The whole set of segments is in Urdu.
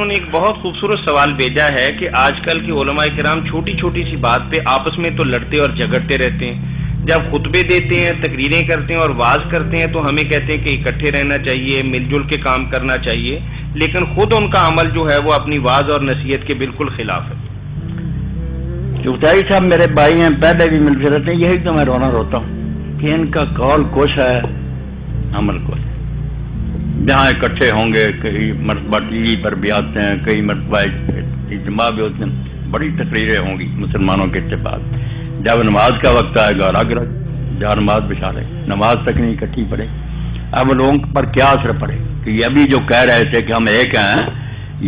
انہوں نے ایک بہت خوبصورت سوال بھیجا ہے کہ آج کل کے علماء کرام چھوٹی چھوٹی سی بات پہ آپس میں تو لڑتے اور جھگڑتے رہتے ہیں. جب خطبے دیتے ہیں، تقریریں کرتے ہیں اور واعظ کرتے ہیں تو ہمیں کہتے ہیں کہ اکٹھے رہنا چاہیے، مل جل کے کام کرنا چاہیے، لیکن خود ان کا عمل جو ہے وہ اپنی واعظ اور نصیحت کے بالکل خلاف ہے. چغتائی صاحب میرے بھائی ہیں، پہلے بھی ملتے رہتے ہیں، یہی تو میں رونا روتا ہوں کہ ان کا قول کچھ ہے عمل کچھ. جہاں اکٹھے ہوں گے، کئی مرتبہ ٹی وی پر بھی آتے ہیں، کئی مرتبہ اجتماع بھی ہوتے ہیں، بڑی تقریریں ہوں گی مسلمانوں کے اتفاق. جب نماز کا وقت آئے گا الگ الگ جہاں نماز بچھا لے، نماز تک نہیں اکٹھی پڑھے. اب لوگوں پر کیا اثر پڑے کہ یہ ابھی جو کہہ رہے تھے کہ ہم ایک ہیں،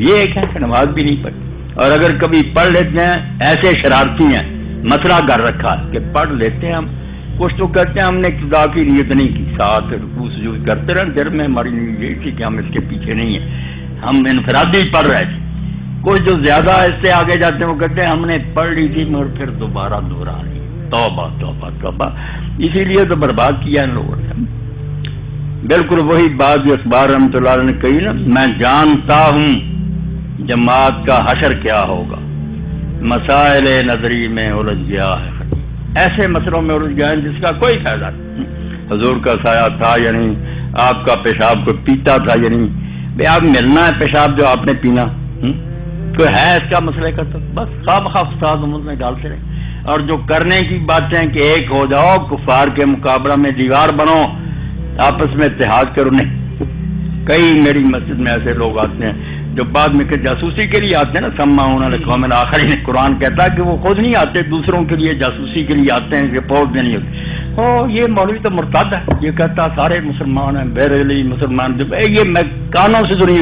یہ ایک ہیں کہ نماز بھی نہیں پڑھی. اور اگر کبھی پڑھ لیتے ہیں، ایسے شرارتی ہیں، مسئلہ کر رکھا کہ پڑھ لیتے ہیں ہم، کچھ تو کہتے ہیں ہم نے ابتدا کی نیت نہیں کی، ساتھ رکوع سجود کرتے رہے، دل میں ہماری نیت یہی تھی کہ ہم اس کے پیچھے نہیں ہیں، ہم انفرادی پڑھ رہے تھے. کچھ جو زیادہ اس سے آگے جاتے ہیں وہ کہتے ہیں ہم نے پڑھ لی تھی مگر پھر دوبارہ دہرا لی. توبہ توبہ توبہ. اسی لیے تو برباد کیا ان لوگوں نے. بالکل وہی بات جو اخبار رحمۃ اللہ علیہ نے کہی نا، میں جانتا ہوں جماعت کا حشر کیا ہوگا، مسائل نظری میں الجھ گیا ہے. ایسے مسئلوں میں الجھ گیا ہے جس کا کوئی فائدہ نہیں. حضور کا سایہ تھا یا نہیں، آپ کا پیشاب کو پیتا تھا یا نہیں، بھائی آپ ملنا ہے پیشاب جو آپ نے پینا، کوئی ہے اس کا مسئلہ کا؟ تو بس خواب فساد میں ڈالتے رہے. اور جو کرنے کی باتیں کہ ایک ہو جاؤ، کفار کے مقابلہ میں دیوار بنو، آپس میں اتحاد کرو، نہیں. کئی میری مسجد میں ایسے لوگ آتے ہیں جو بعد میں کہ جاسوسی کے لیے آتے ہیں نا، سمعون لقوم آخرین، قرآن کہتا ہے کہ وہ خود نہیں آتے، دوسروں کے لیے جاسوسی کے لیے آتے ہیں، رپورٹ دینی ہوتی. یہ مولوی تو مرتد ہے، یہ کہتا سارے مسلمان ہیں، بیرلی مسلمان، یہ میں کانوں سے سنی،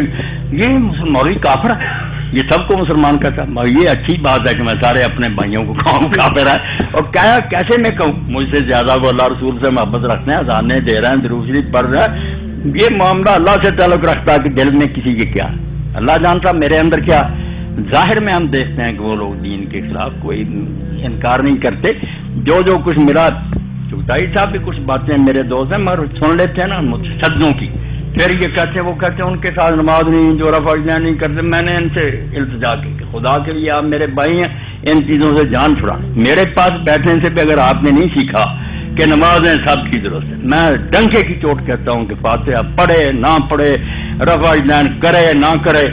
یہ مولوی کافر ہے، یہ سب کو مسلمان کہتا ہے. یہ اچھی بات ہے کہ میں سارے اپنے بھائیوں کو کہوں کافر ہے، اور کیا کیسے میں کہوں؟ مجھ سے زیادہ وہ اللہ رسول سے محبت رکھتے ہیں، اذانیں دے رہے ہیں، درود شریف پڑھ رہے ہیں. یہ معاملہ اللہ سے تعلق رکھتا ہے کہ دل میں کسی کے کیا، اللہ جانتا میرے اندر کیا. ظاہر میں ہم دیکھتے ہیں کہ وہ لوگ دین کے خلاف کوئی انکار نہیں کرتے. جو کچھ میرا چغتائی صاحب بھی کچھ باتیں میرے دوست ہیں مگر سن لیتے ہیں نا متشددوں کی، پھر یہ کہتے ہیں، وہ کہتے ہیں ان کے ساتھ نماز نہیں، جو رفع اجزان نہیں کرتے. میں نے ان سے التجا کی کہ خدا کے لیے آپ میرے بھائی ہیں، ان چیزوں سے جان چھڑا. میرے پاس بیٹھنے سے بھی اگر آپ نے نہیں سیکھا کہ نمازیں سب کی ضرورت ہے، میں ڈنکے کی چوٹ کہتا ہوں کہ فاتحہ پڑھے نہ پڑھے، رفع اجزان کرے نہ کرے،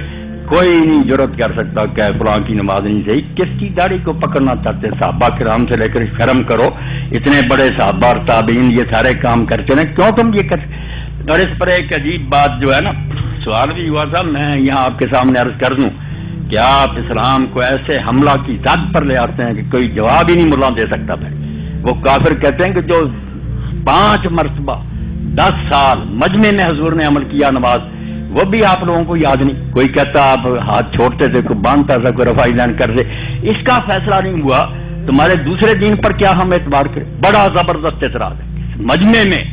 کوئی نہیں جرت کر سکتا کہ فلاں کی نماز نہیں صحیح. کس کی داڑھی کو پکڑنا چاہتے؟ صحابہ کرام سے لے کر شرم کرو، اتنے بڑے صحابہ اور تابعین یہ سارے کام کرتے ہیں، کیوں تم یہ کرتے؟ اور اس پر ایک عجیب بات جو ہے نا، سوال بھی ہوا تھا، میں یہاں آپ کے سامنے عرض کر دوں کہ آپ اسلام کو ایسے حملہ کی ذات پر لے آتے ہیں کہ کوئی جواب ہی نہیں ملا دے سکتا. بھائی وہ کافر کہتے ہیں کہ جو 5 مرتبہ 10 سال مجمع میں حضور نے عمل کیا نماز، وہ بھی آپ لوگوں کو یاد نہیں. کوئی کہتا آپ ہاتھ چھوڑتے تھے، کوئی باندھتا تھا، کوئی رفع اجزان کرتے. اس کا فیصلہ نہیں ہوا، تمہارے دوسرے دین پر کیا ہم اعتبار کریں؟ بڑا زبردست اعتراض ہے. مجمع میں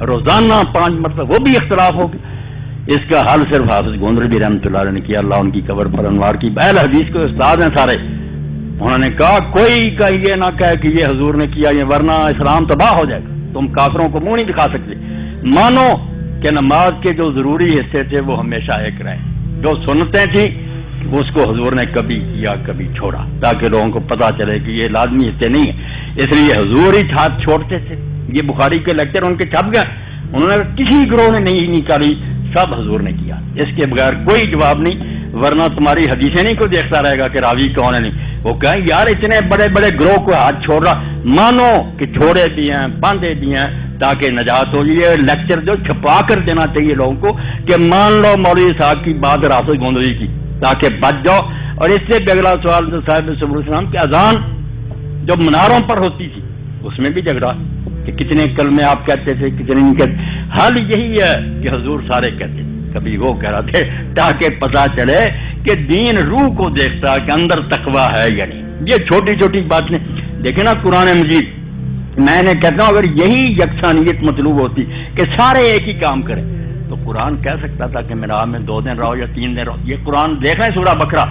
روزانہ 5 مرتبہ، وہ بھی اختلاف ہو گیا. اس کا حل صرف حافظ گوندری رحمۃ اللہ علیہ نے کیا، اللہ ان کی قبر پر انوار کی. اہل حدیث کے استاد ہیں سارے، انہوں نے کہا کوئی کا یہ نہ کہے کہ یہ حضور نے کیا، یہ ورنہ اسلام تباہ ہو جائے گا. تم کافروں کو منہ نہیں دکھا سکتے. مانو کہ نماز کے جو ضروری حصے تھے وہ ہمیشہ ایک رہے، جو سنتیں تھیں اس کو حضور نے کبھی کیا کبھی چھوڑا، تاکہ لوگوں کو پتہ چلے کہ یہ لازمی حصے نہیں ہیں. اس لیے حضور ہی ہاتھ چھوڑتے تھے. یہ بخاری کے لیکچر ان کے چھپ گئے، انہوں نے کسی گروہ نے نہیں نکالی، سب حضور نے کیا. اس کے بغیر کوئی جواب نہیں، ورنہ تمہاری حدیثیں نہیں کوئی دیکھتا رہے گا کہ راوی کون ہے. نہیں وہ کہیں یار اتنے بڑے بڑے گروہ کو ہاتھ چھوڑ رہا، مانو کہ چھوڑے بھی ہیں، باندھے بھی ہیں تاکہ نجات ہو. یہ لیکچر جو چھپا کر دینا چاہیے لوگوں کو کہ مان لو مولوی صاحب کی بات حافظ گوندری کی، تاکہ بچ جاؤ. اور اس سے بھی اگلا سوال جو صاحب صبح السلام کی اذان جو مناروں پر ہوتی تھی اس میں بھی جھگڑا کہ کتنے کلمے آپ کہتے تھے، کتنے نہیں کہتے. حال یہی ہے کہ حضور سارے کہتے تھے، کبھی وہ کہہ رہا تھے، تاکہ پتہ چلے کہ دین روح کو دیکھتا کہ اندر تقویٰ ہے یا نہیں. یہ چھوٹی چھوٹی باتیں دیکھیں نا قرآن مجید. میں نے کہتا ہوں اگر یہی یکسانیت مطلوب ہوتی کہ سارے ایک ہی کام کریں تو قرآن کہہ سکتا تھا کہ میرا میں 2 دن رہو یا 3 دن رہو. یہ قرآن دیکھ رہے سورہ بقرہ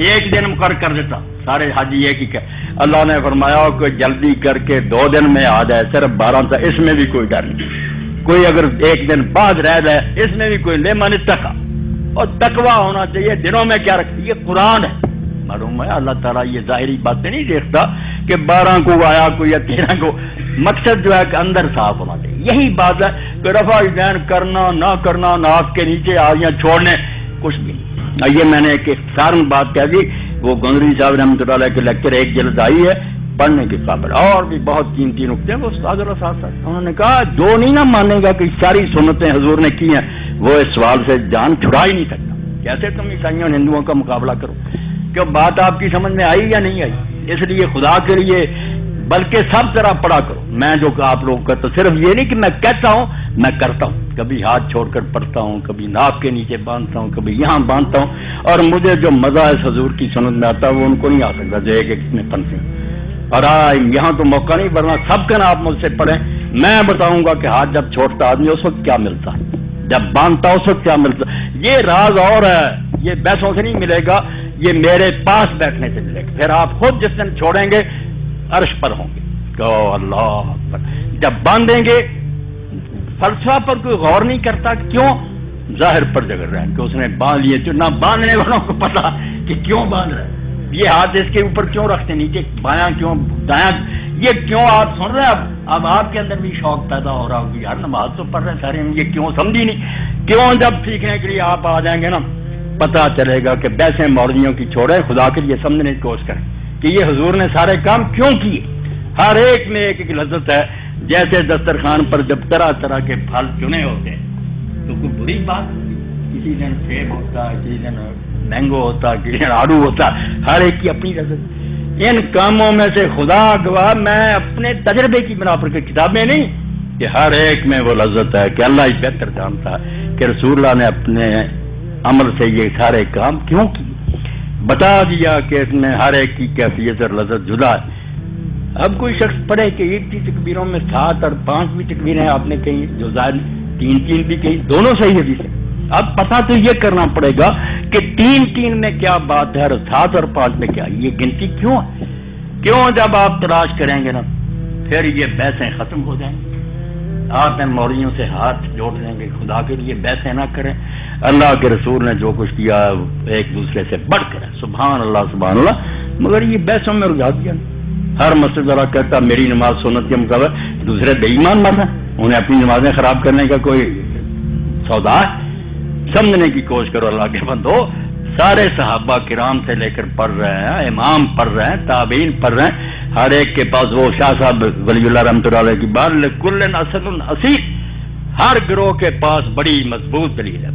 1 دن مقرر کر دیتا، سارے حاجی ایک ہی کہ اللہ نے فرمایا کہ جلدی کر کے 2 دن میں آ جائے، صرف 12 تھا، اس میں بھی کوئی ڈر نہیں. کوئی اگر 1 دن بعد رہ جائے اس میں بھی کوئی لے من اتقا، اور تقوی ہونا چاہیے. دلوں میں کیا رکھتی ہے؟ قرآن ہے. معلوم ہے اللہ تعالیٰ یہ ظاہری باتیں نہیں دیکھتا کہ 12 کو آیا کو یا 13 کو. مقصد جو ہے کہ اندر صاف ہونا چاہیے. یہی بات ہے کہ رفع دین کرنا نہ کرنا، ناک کے نیچے آڑیاں چھوڑنے، کچھ بھی نہیں. یہ میں نے ایک اختصاراً بات کہہ دی. وہ گندری صاحب رحمۃ اللہ علیہ کے لیکچر 1 جلد آئی ہے، پڑھنے کے قابل. اور بھی بہت قیمتی نقطے ہیں وہ استاد الاساتذہ صاحب. انہوں نے کہا جو نہیں نہ مانے گا کہ ساری سنتیں حضور نے کی ہیں، وہ اس سوال سے جان چھڑا ہی نہیں سکتا. کیسے تم عیسائیوں اور ہندوؤں کا مقابلہ کرو؟ کہ بات آپ کی سمجھ میں آئی یا نہیں آئی؟ اس لیے خدا کے لیے بلکہ سب طرح پڑھا کرو. میں جو آپ لوگوں کا تو صرف یہ نہیں کہ میں کہتا ہوں، میں کرتا ہوں. کبھی ہاتھ چھوڑ کر پڑھتا ہوں، کبھی ناک کے نیچے باندھتا ہوں، کبھی یہاں باندھتا ہوں. اور مجھے جو مزہ اس حضور کی سنت میں آتا ہے وہ ان کو نہیں آ سکتا جو ایک اتنے پن سے. اور یہاں تو موقع نہیں، ورنہ سب کا نا آپ مجھ سے پڑھیں. میں بتاؤں گا کہ ہاتھ جب چھوڑتا آدمی اس وقت کیا ملتا ہے، جب باندھتا اس وقت کیا ملتا. یہ راز اور ہے، یہ بحثوں سے نہیں ملے گا، یہ میرے پاس بیٹھنے سے ملے گا. پھر آپ خود جس دن چھوڑیں گے عرش پر ہوں گے. اللہ اکبر. جب باندھیں گے فلسفہ پر کوئی غور نہیں کرتا، کیوں؟ ظاہر پر جگڑ رہے ہیں کہ اس نے باندھ لیے. تو نہ باندھنے والوں کو پتا کہ کیوں باندھ رہے ہیں. یہ ہاتھ اس کے اوپر کیوں رکھتے نیچے، بایاں کیوں دایاں، یہ کیوں؟ آپ سن رہے ہیں اب آپ کے اندر بھی شوق پیدا ہو رہا ہوگا، یار نماز تو پڑھ رہے ہیں سارے، یہ کیوں سمجھی نہیں. کیوں؟ جب سیکھنے کے لیے آپ آ جائیں گے نا پتا چلے گا کہ ویسے مولویوں کی چھوڑے، خدا کے لیے سمجھنے کی کوشش کریں کہ یہ حضور نے سارے کام کیوں کیے. ہر ایک میں ایک ایک لذت ہے. جیسے دسترخوان پر جب طرح طرح کے پھل چنے ہوتے ہیں تو کوئی بری بات، کسی دن سیب ہوتا، کسی دن مینگو ہوتا، کسی دن آڑو ہوتا، ہر ایک کی اپنی لذت. ان کاموں میں سے خدا گواہ میں اپنے تجربے کی بنا پر کتابیں نہیں کہ ہر ایک میں وہ لذت ہے کہ اللہ ہی بہتر جانتا ہے کہ رسول اللہ نے اپنے عمل سے یہ سارے کام کیوں کیے. بتا دیا کہ اس میں ہر ایک کی کیفیت اور لذت جدا ہے. اب کوئی شخص پڑھے کہ عید کی تکبیروں میں 7 اور 5 بھی تکبیریں آپ نے کہی، جو زائد 3 بھی کہی، دونوں صحیح حدیث ہے. اب پتہ تو یہ کرنا پڑے گا کہ 3 میں کیا بات ہے اور 7 اور 5 میں کیا، یہ گنتی کیوں ہے. کیوں؟ جب آپ تلاش کریں گے نا پھر یہ بحثیں ختم ہو جائیں گی. آپ ان مولویوں سے ہاتھ جوڑ لیں گے. خدا کے لیے بحثیں نہ کریں. اللہ کے رسول نے جو کچھ کیا ایک دوسرے سے بڑھ کر، سبحان اللہ سبحان اللہ. مگر یہ بحثوں میں رجھا دیا. ہر مسجد والا کہتا میری نماز سنت کے مقابلے، دوسرے بے ایمان مر رہے ہیں، انہیں اپنی نمازیں خراب کرنے کا کوئی سودا ہے. سمجھنے کی کوشش کرو اللہ کے بندو. سارے صحابہ کرام سے لے کر پڑھ رہے ہیں، امام پڑھ رہے ہیں، تابعین پڑھ رہے ہیں. ہر ایک کے پاس وہ شاہ صاحب ولی اللہ رحمۃ اللہ علیہ کی بات لکل اصل اصیل، ہر گروہ کے پاس بڑی مضبوط دلیل ہے،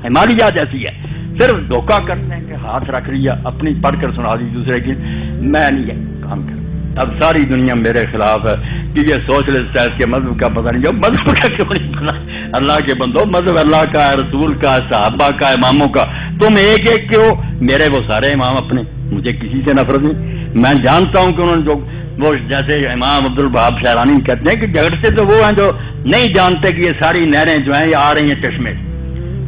ہمالیہ جیسی ہے. صرف دھوکہ کرتے ہیں کہ ہاتھ رکھ لیا، اپنی پڑھ کر سنا دی دوسرے کی. میں نہیں یہ کام کرتا. اب ساری دنیا میرے خلاف ہے کہ یہ سوشلسٹ ہے، اس کے مذہب کا پتہ نہیں. جو مذہب کا کیوں نہیں پتا؟ اللہ کے بندو، مذہب اللہ کا ہے، رسول کا، صحابہ کا، اماموں کا. تم ایک ایک کے ہو، میرے وہ سارے امام اپنے، مجھے کسی سے نفرت نہیں. میں جانتا ہوں کہ انہوں نے جو وہ جیسے امام عبد الوہاب شعرانی کہتے ہیں کہ جھگڑتے تو وہ ہیں جو نہیں جانتے کہ یہ ساری نہریں جو ہیں یہ آ رہی ہیں چشمے،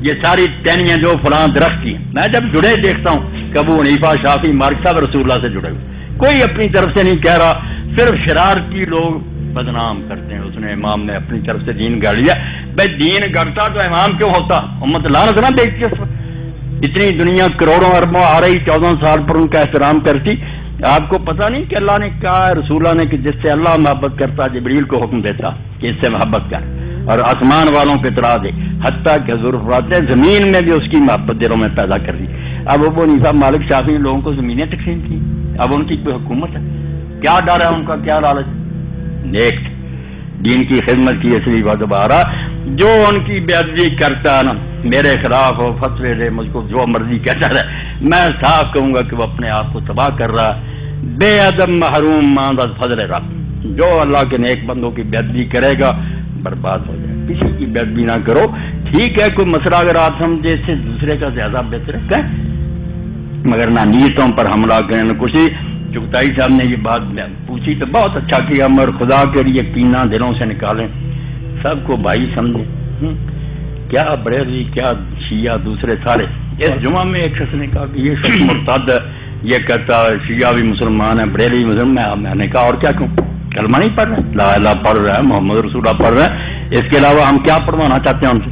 یہ ساری ٹہنیاں جو فلاں درخت کی ہیں. میں جب جڑے دیکھتا ہوں کہ ابو حنیفہ، شافعی، مالک صاحب رسول اللہ سے جڑے ہوئے، کوئی اپنی طرف سے نہیں کہہ رہا. صرف شرارتی لوگ بدنام کرتے ہیں. اس نے امام نے اپنی طرف سے دین گاڑ لیا. بھائی دین گڑتا تو امام کیوں ہوتا؟ امت لعنت نہ دیکھتی اس وقت. اتنی دنیا کروڑوں اربوں آ رہی، 14 سال پر ان کا احترام کرتی. آپ کو پتہ نہیں کہ اللہ نے کہا ہے رسول اللہ نے کہ جس سے اللہ محبت کرتا جبریل کو حکم دیتا کہ اس سے محبت کر، اور آسمان والوں پہ اطلاع دے. حتیٰ کہ حضور فرماتے ہیں زمین میں بھی اس کی محبت دلوں میں پیدا کر دی. اب ابو حنیفہ، مالک، شافعی لوگوں کو زمینیں تقسیم کی. اب ان کی کوئی حکومت ہے؟ کیا ڈر ہے ان کا؟ کیا لالچ؟ نیک دین کی خدمت کی. اس لیے دوبارہ جو ان کی بے ادبی کرتا ہے نا، میرے خلاف ہو، فتوے دے، مجھ کو جو مرضی کہتا رہے، میں صاف کہوں گا کہ وہ اپنے آپ کو تباہ کر رہا ہے. بے ادب محروم ماند از فضل رب. جو اللہ کے نیک بندوں کی بے ادبی کرے گا برباد ہو جائے. کسی کی بے ادبی نہ کرو. ٹھیک ہے کوئی مسئلہ اگر آپ سمجھے اس سے دوسرے کا زیادہ بہتر ہے، مگر نہ نیتوں پر حملہ کریں نہ کچھ. چغتائی صاحب نے یہ بات پوچھی تو بہت اچھا کیا، مگر خدا کے لیے کینہ دلوں سے نکالیں، سب کو بھائی سمجھیں. کیا بریلوی، کیا شیعہ، دوسرے سارے. اس جمعہ میں ایک شخص نے کہا کہ یہ شخص مرتد ہے، یہ کہتا ہے شیعہ بھی مسلمان ہے، بریلوی مسلمان. میں نے کہا اور کیا کہوں؟ کلمہ نہیں پڑھ رہے، لا الہ پڑھ رہے ہیں، محمد رسول اللہ پڑھ رہے ہیں. اس کے علاوہ ہم کیا پڑھوانا چاہتے ہیں ان سے؟